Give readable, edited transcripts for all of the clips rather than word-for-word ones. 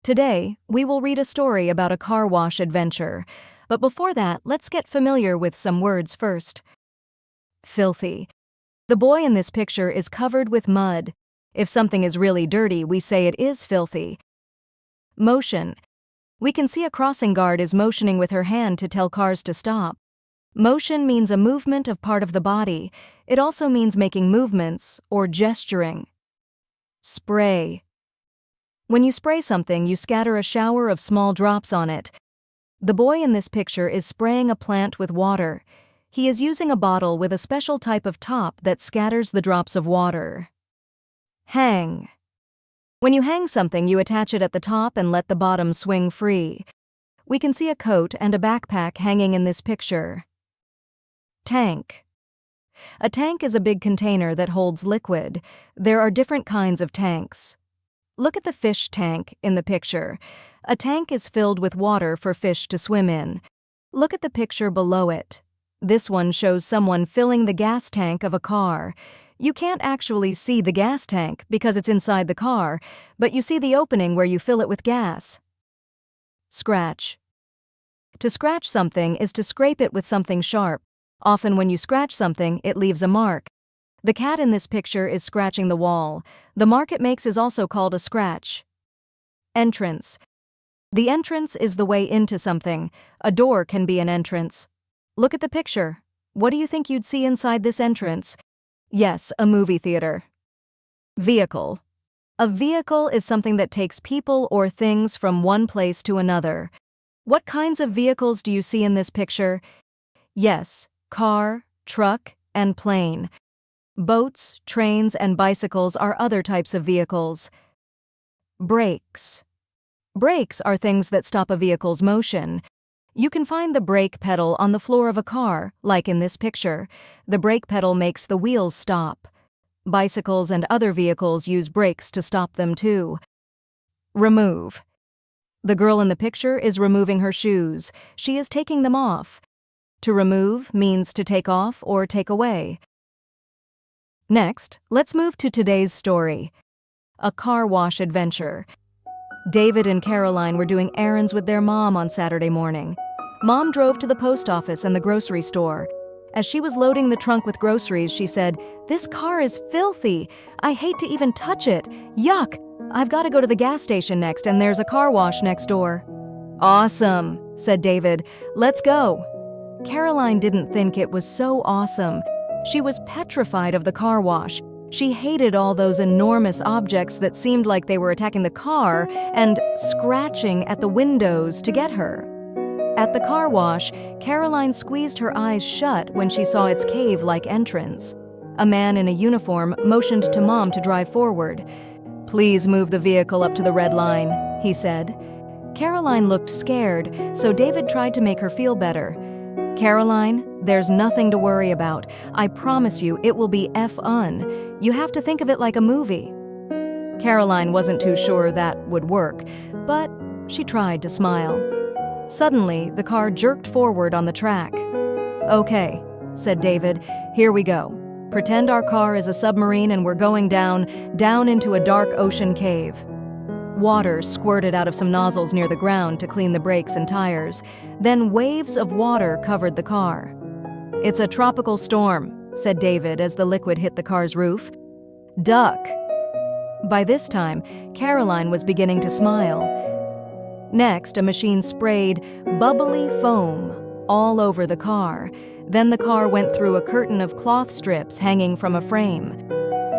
Today, we will read a story about a car wash adventure. But before that, let's get familiar with some words first. Filthy. The boy in this picture is covered with mud. If something is really dirty, we say it is filthy. Motion. We can see a crossing guard is motioning with her hand to tell cars to stop. Motion means a movement of part of the body. It also means making movements or gesturing. Spray. When you spray something, you scatter a shower of small drops on it. The boy in this picture is spraying a plant with water. He is using a bottle with a special type of top that scatters the drops of water. Hang. When you hang something, you attach it at the top and let the bottom swing free. We can see a coat and a backpack hanging in this picture. Tank. A tank is a big container that holds liquid. There are different kinds of tanks. Look at the fish tank in the picture. A tank is filled with water for fish to swim in. Look at the picture below it. This one shows someone filling the gas tank of a car. You can't actually see the gas tank because it's inside the car, but you see the opening where you fill it with gas. Scratch. To scratch something is to scrape it with something sharp. Often when you scratch something, it leaves a mark. The cat in this picture is scratching the wall. The mark it makes is also called a scratch. Entrance. The entrance is the way into something. A door can be an entrance. Look at the picture. What do you think you'd see inside this entrance? Yes, a movie theater. Vehicle. A vehicle is something that takes people or things from one place to another. What kinds of vehicles do you see in this picture? Yes, car, truck, and plane. Boats, trains, and bicycles are other types of vehicles. Brakes. Brakes are things that stop a vehicle's motion. You can find the brake pedal on the floor of a car, like in this picture. The brake pedal makes the wheels stop. Bicycles and other vehicles use brakes to stop them too. Remove. The girl in the picture is removing her shoes. She is taking them off. To remove means to take off or take away. Next, let's move to today's story. A car wash adventure. David and Caroline were doing errands with their mom on Saturday morning. Mom drove to the post office and the grocery store. As she was loading the trunk with groceries, she said, "This car is filthy. I hate to even touch it. Yuck! I've got to go to the gas station next, and there's a car wash next door." "Awesome," said David. "Let's go." Caroline didn't think it was so awesome. She was petrified of the car wash. She hated all those enormous objects that seemed like they were attacking the car and scratching at the windows to get her. At the car wash, Caroline squeezed her eyes shut when she saw its cave-like entrance. A man in a uniform motioned to Mom to drive forward. "Please move the vehicle up to the red line," he said. Caroline looked scared, so David tried to make her feel better. "Caroline, there's nothing to worry about. I promise you it will be fun. You have to think of it like a movie." Caroline wasn't too sure that would work, but she tried to smile. Suddenly, the car jerked forward on the track. "Okay," said David, "here we go. Pretend our car is a submarine and we're going down into a dark ocean cave." Water squirted out of some nozzles near the ground to clean the brakes and tires. Then waves of water covered the car. "It's a tropical storm," said David as the liquid hit the car's roof. "Duck." By this time, Caroline was beginning to smile. Next, a machine sprayed bubbly foam all over the car. Then the car went through a curtain of cloth strips hanging from a frame.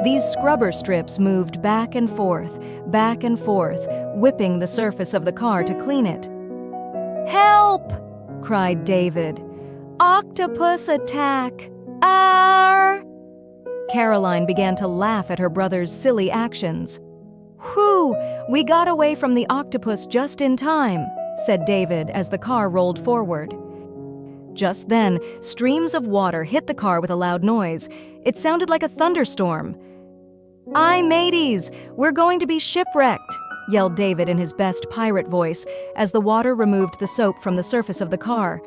These scrubber strips moved back and forth, whipping the surface of the car to clean it. "Help!" cried David. "Octopus attack! Arr!" Caroline began to laugh at her brother's silly actions. "Whew! We got away from the octopus just in time," said David as the car rolled forward. Just then, streams of water hit the car with a loud noise. It sounded like a thunderstorm. "Aye, mateys, we're going to be shipwrecked," yelled David in his best pirate voice as the water removed the soap from the surface of the car.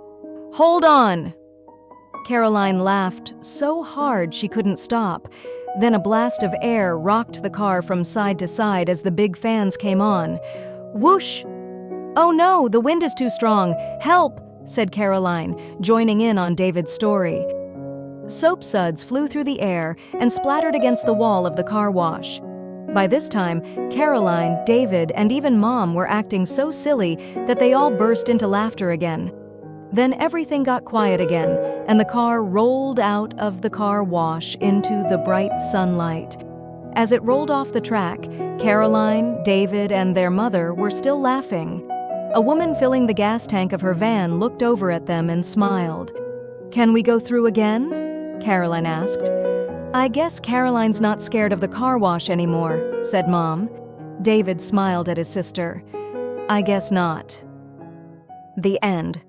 "Hold on!" Caroline laughed so hard she couldn't stop. Then a blast of air rocked the car from side to side as the big fans came on. Whoosh! "Oh no, the wind is too strong. Help!" said Caroline, joining in on David's story. Soap suds flew through the air and splattered against the wall of the car wash. By this time, Caroline, David, and even Mom were acting so silly that they all burst into laughter again. Then everything got quiet again, and the car rolled out of the car wash into the bright sunlight. As it rolled off the track, Caroline, David, and their mother were still laughing. A woman filling the gas tank of her van looked over at them and smiled. "Can we go through again?" Caroline asked. "I guess Caroline's not scared of the car wash anymore," said Mom. David smiled at his sister. "I guess not." The end.